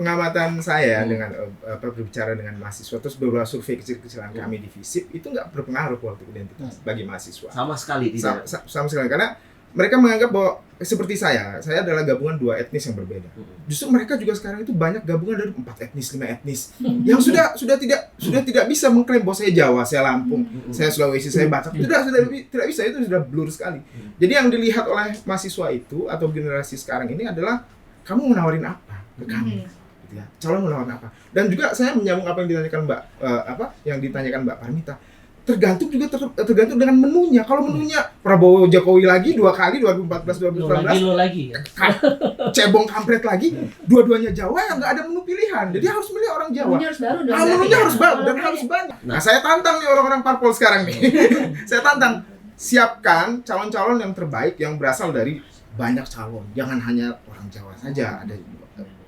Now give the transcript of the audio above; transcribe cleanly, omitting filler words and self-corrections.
pengamatan saya dengan berbicara dengan mahasiswa, terus beberapa survei kecil-kecilan kami di FISIP itu nggak berpengaruh politik identitas bagi mahasiswa. Sama sekali tidak. Sama sekali, karena mereka menganggap bahwa seperti saya adalah gabungan 2 etnis yang berbeda. Justru mereka juga sekarang itu banyak gabungan dari 4 etnis, 5 etnis yang sudah tidak bisa mengklaim bahwa saya Jawa, saya Lampung, saya Sulawesi, saya Batak. Tidak bisa, itu sudah blur sekali. Jadi yang dilihat oleh mahasiswa itu atau generasi sekarang ini adalah kamu menawarin apa ke kami, gitu ya. Calon menawarin apa. Dan juga saya menyambung apa yang ditanyakan Mbak Parmita. Tergantung dengan menunya. Kalau menunya Prabowo Jokowi lagi 2 kali 2014 2019 lagi ya. Cebong kampret lagi, dua-duanya Jawa yang nggak ada menu pilihan. Jadi harus milih orang Jawa. Menunya harus baru dan harus banyak. Nah, saya tantang nih orang-orang parpol sekarang nih. Saya tantang, siapkan calon-calon yang terbaik yang berasal dari banyak calon. Jangan hanya orang Jawa saja, ada